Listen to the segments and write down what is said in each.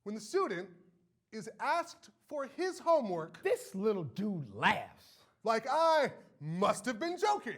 When the student is asked for his homework, this little dude laughs. Like I must have been joking.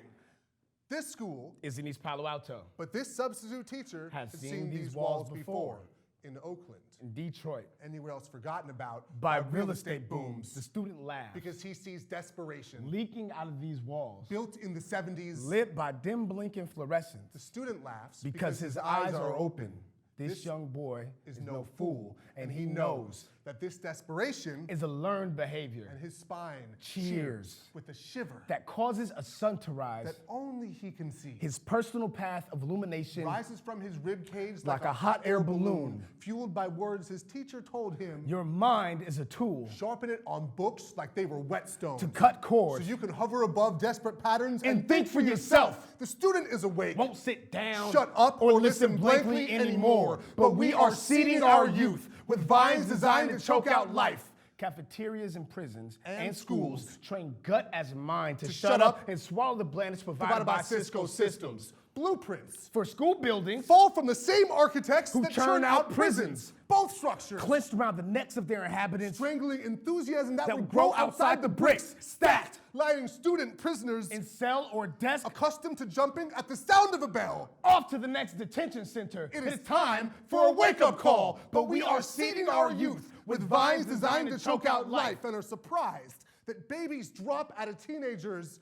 This school is in East Palo Alto. But this substitute teacher has seen these walls before. In Oakland. In Detroit. Anywhere else forgotten about by real estate booms. The student laughs. Because he sees desperation. Leaking out of these walls. Built in the 70s. Lit by dim blinking fluorescence. The student laughs because his eyes are open. This young boy is no fool, and he knows that this desperation is a learned behavior. And his spine cheers with a shiver that causes a sun to rise that only he can see. His personal path of illumination rises from his rib cage like a hot air balloon, fueled by words his teacher told him. Your mind is a tool. Sharpen it on books like they were whetstones. To cut cords. So you can hover above desperate patterns and think for yourself. The student is awake. Won't sit down. Shut up or listen blankly anymore. But we are seeding our youth with vines designed to choke out life. Cafeterias and prisons and schools train gut as mind to shut up and swallow the blandness provided by Cisco systems. Blueprints for school buildings fall from the same architects who that churn out prisons. Both structures clenched around the necks of their inhabitants, strangling enthusiasm that would grow outside the bricks, stacked, lining student prisoners in cell or desk, accustomed to jumping at the sound of a bell. Off to the next detention center. It is time for a wake-up call, but we are seeding our youth with vines designed to choke out life and are surprised that babies drop out of teenagers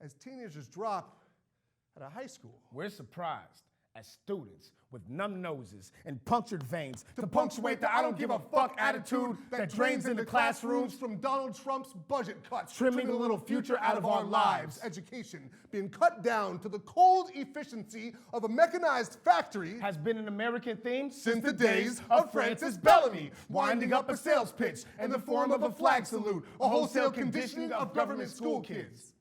as teenagers drop out of high school. We're surprised as students with numb noses and punctured veins to punctuate the I don't give a fuck attitude that drains into classrooms from Donald Trump's budget cuts, trimming a little future out of our lives. Education being cut down to the cold efficiency of a mechanized factory has been an American theme since the days of Francis Bellamy, winding up a sales pitch in the form of a flag salute, a wholesale conditioning of government school kids.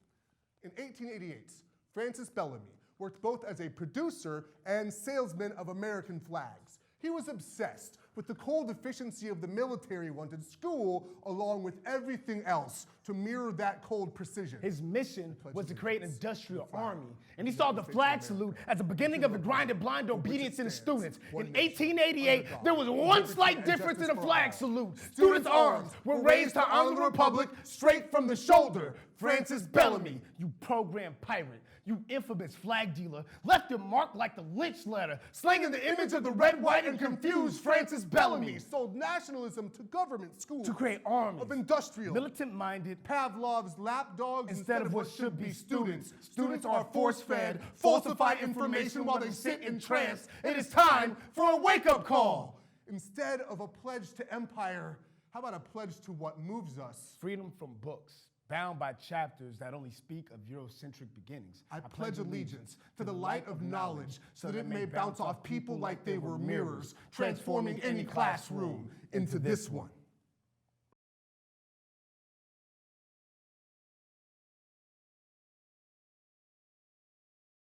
In 1888, Francis Bellamy worked both as a producer and salesman of American flags. He was obsessed with the cold efficiency of the military wanted school along with everything else to mirror that cold precision. His mission was to create an industrial army, and he saw the flag salute as the beginning of the grind of blind obedience in the students. In 1888, there was one slight difference in the flag salute. Students' arms were raised to honor the Republic straight from the shoulder. Francis Bellamy, you program pirate, you infamous flag dealer, left your mark like the lynch letter, slanging the image of the red, white, and confused Francis Bellamy. Sold nationalism to government schools to create armies of industrial, militant-minded Pavlov's lapdogs instead of what should be students. Students are force-fed, falsify information while they sit in trance. It is time for a wake-up call. Instead of a pledge to empire, how about a pledge to what moves us? Freedom from books, bound by chapters that only speak of Eurocentric beginnings. I pledge allegiance to the light of knowledge so that it may bounce off people like they were mirrors, transforming any classroom into this one.